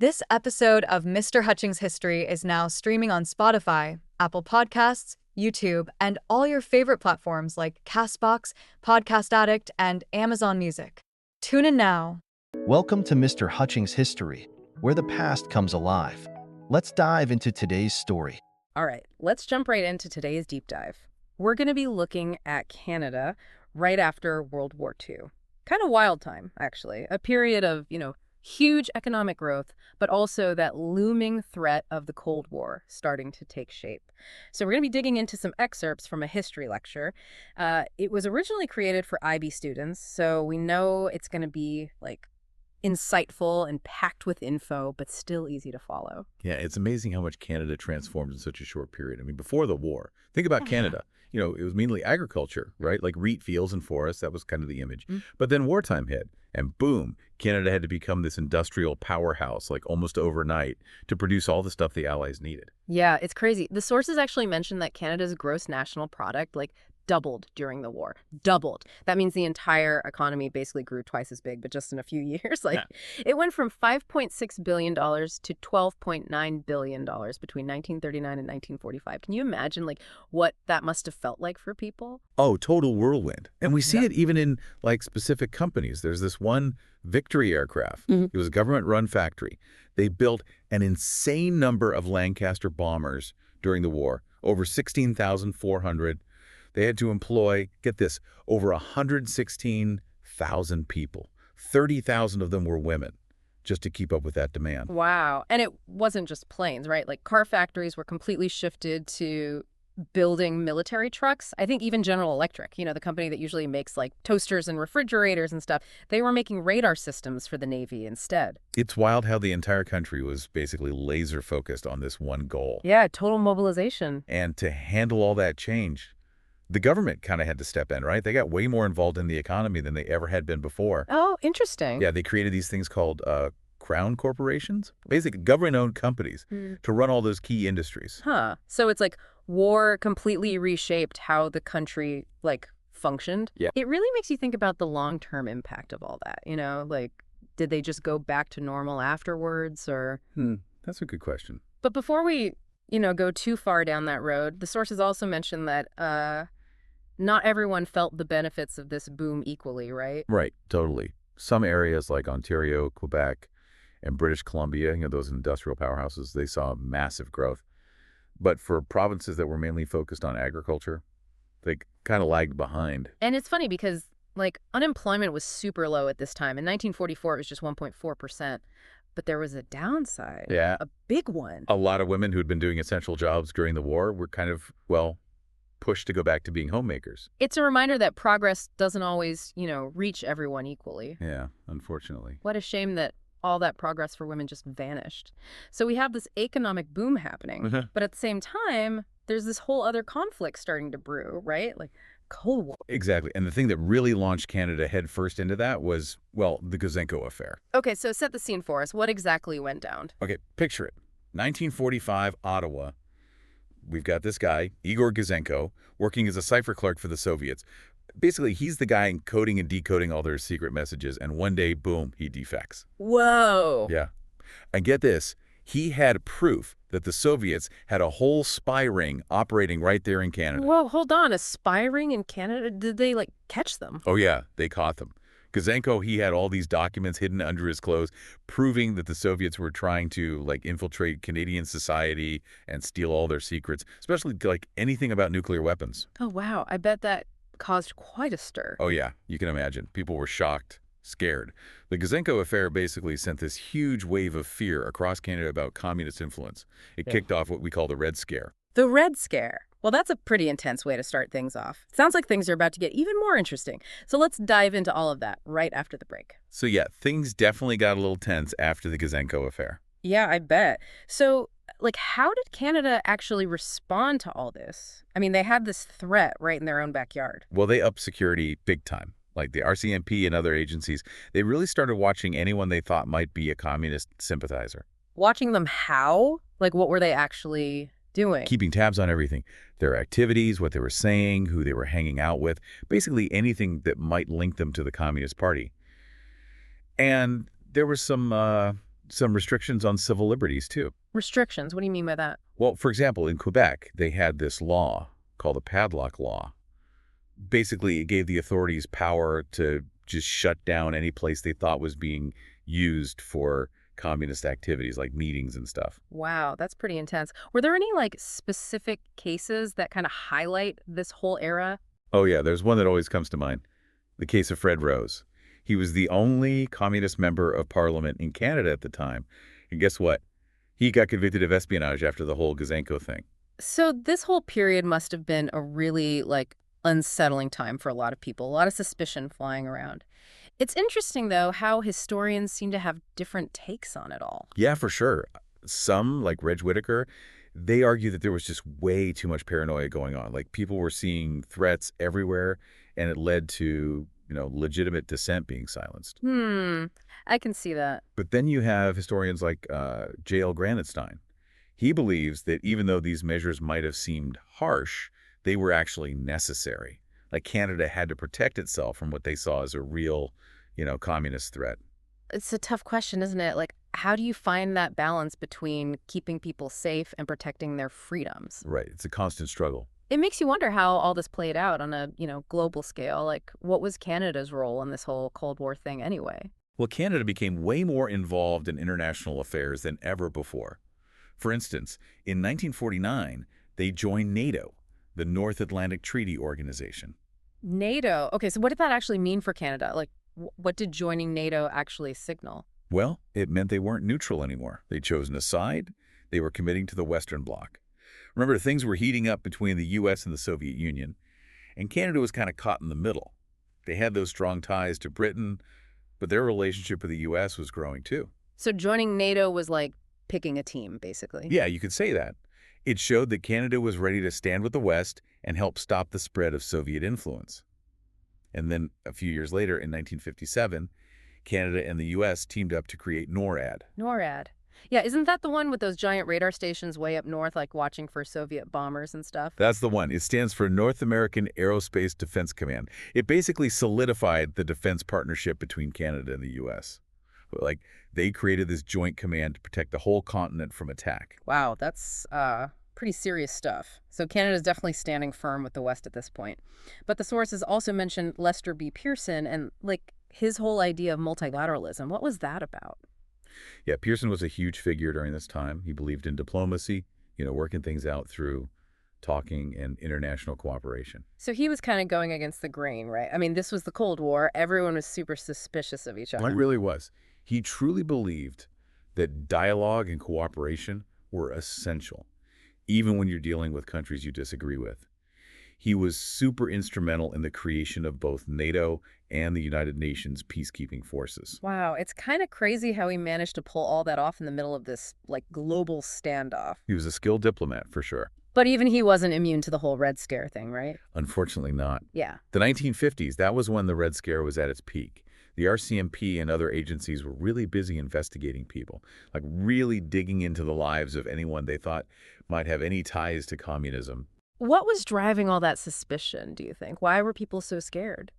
This episode of Mr. Hutchings History is now streaming on Spotify, Apple Podcasts, YouTube, and all your favorite platforms like Castbox, Podcast Addict, and Amazon Music. Tune in now. Welcome to Mr. Hutchings History, where the past comes alive. Let's dive into today's story. All right, let's jump right into today's deep dive. We're going to be looking at Canada right after World War II. Kind of wild time, actually. A period of, huge economic growth, but also that looming threat of the Cold War starting to take shape. So we're going to be digging into some excerpts from a history lecture. It was originally created for IB students, so we know it's going to be insightful and packed with info, but still easy to follow. Yeah, it's amazing how much Canada transformed in such a short period. I mean, before the war, think about Canada. It was mainly agriculture, right? Like wheat fields and forests. That was kind of the image. But then wartime hit, and boom, Canada had to become this industrial powerhouse, like almost overnight, to produce all the stuff the Allies needed. Yeah, it's crazy. The sources actually mentioned that Canada's gross national product, doubled during the war. Doubled. That means the entire economy basically grew twice as big, but just in a few years. It went from $5.6 billion to $12.9 billion between 1939 and 1945. Can you imagine what that must have felt like for people? Oh, total whirlwind. And we see it even in specific companies. There's this one Victory aircraft. It was a government-run factory. They built an insane number of Lancaster bombers during the war, over 16,400. They had to employ, get this, over 116,000 people. 30,000 of them were women, just to keep up with that demand. Wow. And it wasn't just planes, right? Car factories were completely shifted to building military trucks. I think even General Electric, the company that usually makes toasters and refrigerators and stuff, they were making radar systems for the Navy instead. It's wild how the entire country was basically laser focused on this one goal. Yeah, total mobilization. And to handle all that change, the government kind of had to step in, right? They got way more involved in the economy than they ever had been before. Oh, interesting. Yeah, they created these things called crown corporations, basically government-owned companies to run all those key industries. Huh. So it's war completely reshaped how the country, functioned. Yeah. It really makes you think about the long-term impact of all that, did they just go back to normal afterwards or? That's a good question. But before we, go too far down that road, the sources also mention that not everyone felt the benefits of this boom equally, right? Right, totally. Some areas like Ontario, Quebec, and British Columbia, those industrial powerhouses, they saw massive growth. But for provinces that were mainly focused on agriculture, they kind of lagged behind. And it's funny because, unemployment was super low at this time. In 1944, it was just 1.4%. But there was a downside. Yeah. A big one. A lot of women who had been doing essential jobs during the war were kind of, pushed to go back to being homemakers. It's a reminder that progress doesn't always, reach everyone equally. Yeah, unfortunately. What a shame that all that progress for women just vanished. So we have this economic boom happening, but at the same time, there's this whole other conflict starting to brew, right? Cold War. Exactly. And the thing that really launched Canada headfirst into that was, the Gouzenko Affair. Okay, so set the scene for us. What exactly went down? Okay, picture it. 1945, Ottawa. We've got this guy, Igor Gouzenko, working as a cipher clerk for the Soviets. Basically, he's the guy encoding and decoding all their secret messages, and one day, boom, he defects. Whoa. Yeah. And get this, he had proof that the Soviets had a whole spy ring operating right there in Canada. Whoa, hold on. A spy ring in Canada? Did they, catch them? Oh, yeah, they caught them. Gouzenko, he had all these documents hidden under his clothes, proving that the Soviets were trying to, infiltrate Canadian society and steal all their secrets, especially, anything about nuclear weapons. Oh, wow. I bet that caused quite a stir. Oh, yeah. You can imagine. People were shocked, scared. The Gouzenko Affair basically sent this huge wave of fear across Canada about communist influence. It kicked off what we call the Red Scare. The Red Scare. Well, that's a pretty intense way to start things off. Sounds like things are about to get even more interesting. So let's dive into all of that right after the break. So yeah, things definitely got a little tense after the Gouzenko Affair. Yeah, I bet. So, how did Canada actually respond to all this? I mean, they had this threat right in their own backyard. Well, they upped security big time. Like the RCMP and other agencies, they really started watching anyone they thought might be a communist sympathizer. Watching them how? What were they actually doing? Keeping tabs on everything. Their activities, what they were saying, who they were hanging out with, basically anything that might link them to the Communist Party. And there were some some restrictions on civil liberties, too. Restrictions? What do you mean by that? Well, for example, in Quebec, they had this law called the Padlock Law. Basically, it gave the authorities power to just shut down any place they thought was being used for communist activities, like meetings and stuff. Wow, that's pretty intense. Were there any, like, specific cases that kind of highlight this whole era? Oh, yeah, there's one that always comes to mind. The case of Fred Rose. He was the only communist member of parliament in Canada at the time. And guess what? He got convicted of espionage after the whole Gouzenko thing. So this whole period must have been a really, like, unsettling time for a lot of people, a lot of suspicion flying around. It's interesting, though, how historians seem to have different takes on it all. Yeah, for sure. Some, like Reg Whittaker, they argue that there was just way too much paranoia going on. Like, people were seeing threats everywhere, and it led to, legitimate dissent being silenced. I can see that. But then you have historians like J.L. Granitstein. He believes that even though these measures might have seemed harsh, they were actually necessary. Like, Canada had to protect itself from what they saw as a real, communist threat. It's a tough question, isn't it? Like, how do you find that balance between keeping people safe and protecting their freedoms? Right. It's a constant struggle. It makes you wonder how all this played out on a, global scale. Like, what was Canada's role in this whole Cold War thing anyway? Well, Canada became way more involved in international affairs than ever before. For instance, in 1949, they joined NATO, the North Atlantic Treaty Organization. NATO. Okay, so what did that actually mean for Canada? Like, what did joining NATO actually signal? Well, it meant they weren't neutral anymore. They'd chosen a side. They were committing to the Western Bloc. Remember, things were heating up between the U.S. and the Soviet Union, and Canada was kind of caught in the middle. They had those strong ties to Britain, but their relationship with the U.S. was growing too. So joining NATO was like picking a team, basically. Yeah, you could say that. It showed that Canada was ready to stand with the West and help stop the spread of Soviet influence. And then a few years later, in 1957, Canada and the U.S. teamed up to create NORAD. NORAD. Yeah, isn't that the one with those giant radar stations way up north, like watching for Soviet bombers and stuff? That's the one. It stands for North American Aerospace Defense Command. It basically solidified the defense partnership between Canada and the U.S. Like, they created this joint command to protect the whole continent from attack. Wow, that's pretty serious stuff. So Canada's definitely standing firm with the West at this point. But the sources also mentioned Lester B. Pearson and, like, his whole idea of multilateralism. What was that about? Yeah, Pearson was a huge figure during this time. He believed in diplomacy, working things out through talking and international cooperation. So he was kind of going against the grain, right? I mean, this was the Cold War. Everyone was super suspicious of each other. It really was. He truly believed that dialogue and cooperation were essential, even when you're dealing with countries you disagree with. He was super instrumental in the creation of both NATO and the United Nations peacekeeping forces. Wow, it's kind of crazy how he managed to pull all that off in the middle of this, like, global standoff. He was a skilled diplomat, for sure. But even he wasn't immune to the whole Red Scare thing, right? Unfortunately not. Yeah. The 1950s, that was when the Red Scare was at its peak. The RCMP and other agencies were really busy investigating people, like really digging into the lives of anyone they thought might have any ties to communism. What was driving all that suspicion, do you think? Why were people so scared?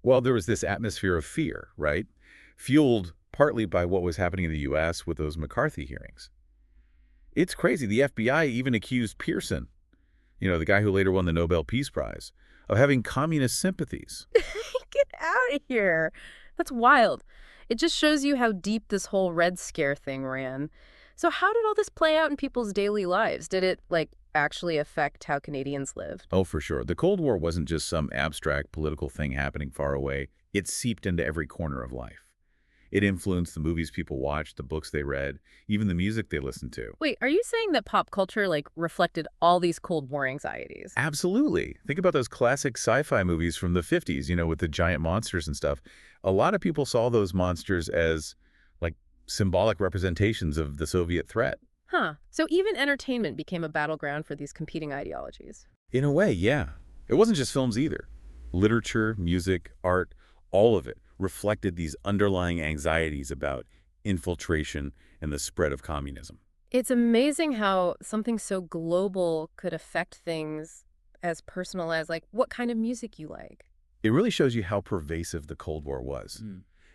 Well, there was this atmosphere of fear, right? Fueled partly by what was happening in the U.S. with those McCarthy hearings. It's crazy. The FBI even accused Pearson, the guy who later won the Nobel Peace Prize, of having communist sympathies. Get out of here. That's wild. It just shows you how deep this whole Red Scare thing ran. So how did all this play out in people's daily lives? Did it, actually affect how Canadians lived? Oh, for sure. The Cold War wasn't just some abstract political thing happening far away. It seeped into every corner of life. It influenced the movies people watched, the books they read, even the music they listened to. Wait, are you saying that pop culture, reflected all these Cold War anxieties? Absolutely. Think about those classic sci-fi movies from the 50s, with the giant monsters and stuff. A lot of people saw those monsters as, symbolic representations of the Soviet threat. Huh. So even entertainment became a battleground for these competing ideologies. In a way, yeah. It wasn't just films either. Literature, music, art, all of it reflected these underlying anxieties about infiltration and the spread of communism. It's amazing how something so global could affect things as personal as, what kind of music you like. It really shows you how pervasive the Cold War was.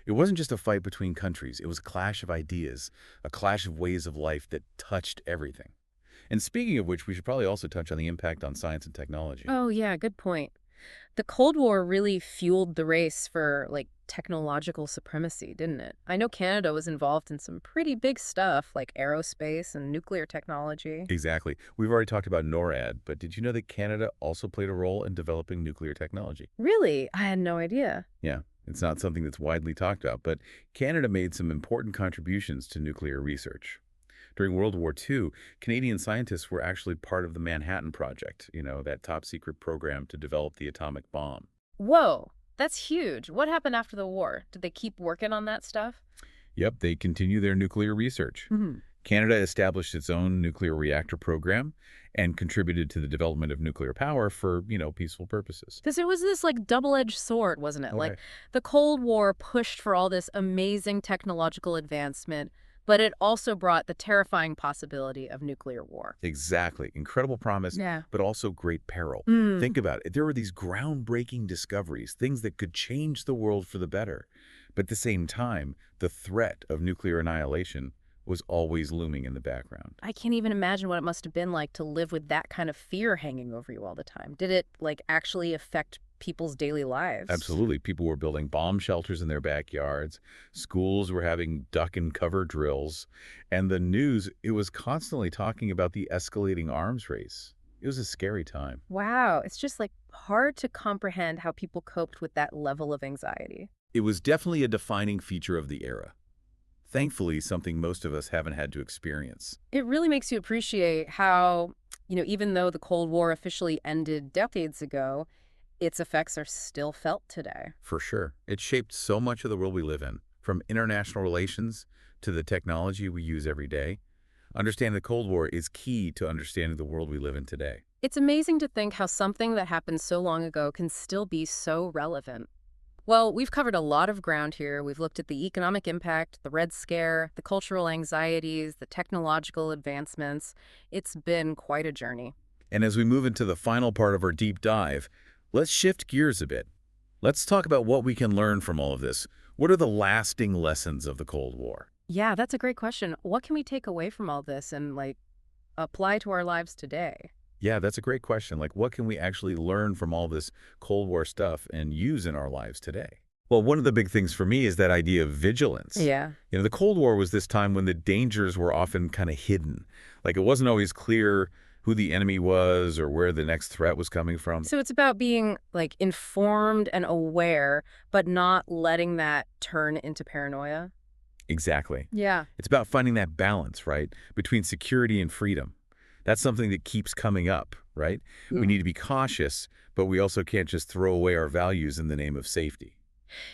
It wasn't just a fight between countries. It was a clash of ideas, a clash of ways of life that touched everything. And speaking of which, we should probably also touch on the impact on science and technology. Oh, yeah, good point. The Cold War really fueled the race for, like, technological supremacy, didn't it? I know Canada was involved in some pretty big stuff, like aerospace and nuclear technology. Exactly. We've already talked about NORAD, but did you know that Canada also played a role in developing nuclear technology? Really? I had no idea. Yeah, it's not something that's widely talked about, but Canada made some important contributions to nuclear research. During World War II, Canadian scientists were actually part of the Manhattan Project, that top-secret program to develop the atomic bomb. Whoa, that's huge. What happened after the war? Did they keep working on that stuff? Yep, they continue their nuclear research. Canada established its own nuclear reactor program and contributed to the development of nuclear power for, peaceful purposes. Because it was this, like, double-edged sword, wasn't it? Okay. Like, the Cold War pushed for all this amazing technological advancement, but it also brought the terrifying possibility of nuclear war. Exactly. Incredible promise, Yeah. but also great peril. Think about it. There were these groundbreaking discoveries, things that could change the world for the better. But at the same time, the threat of nuclear annihilation was always looming in the background. I can't even imagine what it must have been like to live with that kind of fear hanging over you all the time. Did it, like, actually affect people's daily lives? Absolutely. People were building bomb shelters in their backyards. Schools were having duck and cover drills. And the news, it was constantly talking about the escalating arms race. It was a scary time. Wow, it's just, like, hard to comprehend how people coped with that level of anxiety. It was definitely a defining feature of the era. Thankfully, something most of us haven't had to experience. It really makes you appreciate how, even though the Cold War officially ended decades ago, its effects are still felt today. For sure. It shaped so much of the world we live in, from international relations to the technology we use every day. Understanding the Cold War is key to understanding the world we live in today. It's amazing to think how something that happened so long ago can still be so relevant. Well, we've covered a lot of ground here. We've looked at the economic impact, the Red Scare, the cultural anxieties, the technological advancements. It's been quite a journey. And as we move into the final part of our deep dive, let's shift gears a bit. Let's talk about what we can learn from all of this. What are the lasting lessons of the Cold War? Yeah, that's a great question. What can we take away from all this and, like, apply to our lives today? Yeah, that's a great question. Like, what can we actually learn from all this Cold War stuff and use in our lives today? Well, one of the big things for me is that idea of vigilance. Yeah. The Cold War was this time when the dangers were often kind of hidden. Like, it wasn't always clear who the enemy was or where the next threat was coming from. So it's about being, like, informed and aware, but not letting that turn into paranoia? Exactly. Yeah. It's about finding that balance, right, between security and freedom. That's something that keeps coming up, right? We need to be cautious, but we also can't just throw away our values in the name of safety.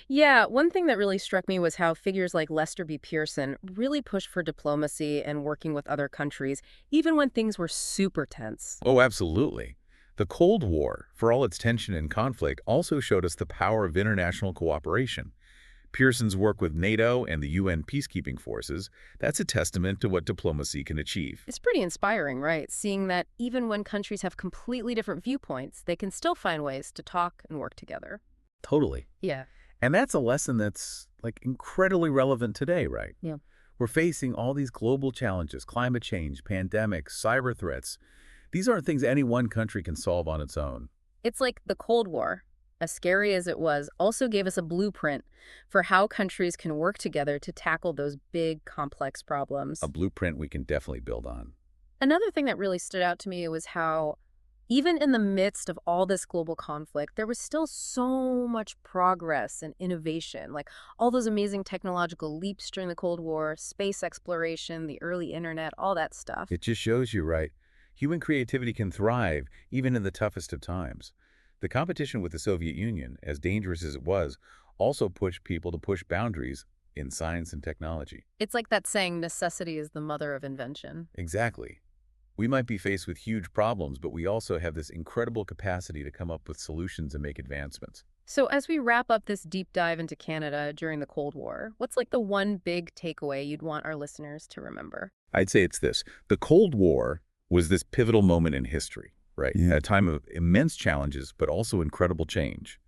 Yeah, one thing that really struck me was how figures like Lester B. Pearson really pushed for diplomacy and working with other countries, even when things were super tense. Oh, absolutely. The Cold War, for all its tension and conflict, also showed us the power of international cooperation. Pearson's work with NATO and the UN peacekeeping forces, that's a testament to what diplomacy can achieve. It's pretty inspiring, right? Seeing that even when countries have completely different viewpoints, they can still find ways to talk and work together. Totally. Yeah. And that's a lesson that's, like, incredibly relevant today, right? Yeah. We're facing all these global challenges, climate change, pandemics, cyber threats. These aren't things any one country can solve on its own. It's like the Cold War, as scary as it was, also gave us a blueprint for how countries can work together to tackle those big, complex problems. A blueprint we can definitely build on. Another thing that really stood out to me was how, even in the midst of all this global conflict, there was still so much progress and innovation, like all those amazing technological leaps during the Cold War, space exploration, the early internet, all that stuff. It just shows you, right? Human creativity can thrive even in the toughest of times. The competition with the Soviet Union, as dangerous as it was, also pushed people to push boundaries in science and technology. It's like that saying, necessity is the mother of invention. Exactly. We might be faced with huge problems, but we also have this incredible capacity to come up with solutions and make advancements. So as we wrap up this deep dive into Canada during the Cold War, what's like the one big takeaway you'd want our listeners to remember? I'd say it's this. The Cold War was this pivotal moment in history, right? Yeah. A time of immense challenges, but also incredible change.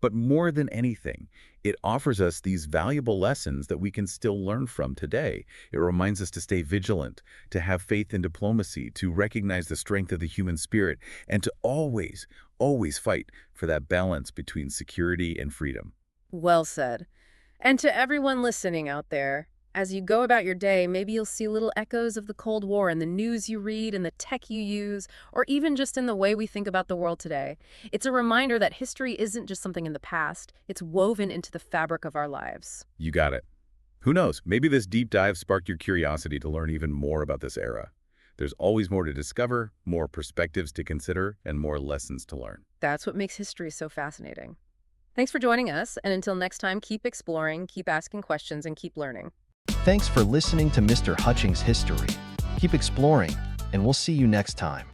But more than anything, it offers us these valuable lessons that we can still learn from today. It reminds us to stay vigilant, to have faith in diplomacy, to recognize the strength of the human spirit, and to always, always fight for that balance between security and freedom. Well said. And to everyone listening out there, as you go about your day, maybe you'll see little echoes of the Cold War in the news you read, in the tech you use, or even just in the way we think about the world today. It's a reminder that history isn't just something in the past, it's woven into the fabric of our lives. You got it. Who knows, maybe this deep dive sparked your curiosity to learn even more about this era. There's always more to discover, more perspectives to consider, and more lessons to learn. That's what makes history so fascinating. Thanks for joining us, and until next time, keep exploring, keep asking questions, and keep learning. Thanks for listening to Mr. Hutchings History. Keep exploring, and we'll see you next time.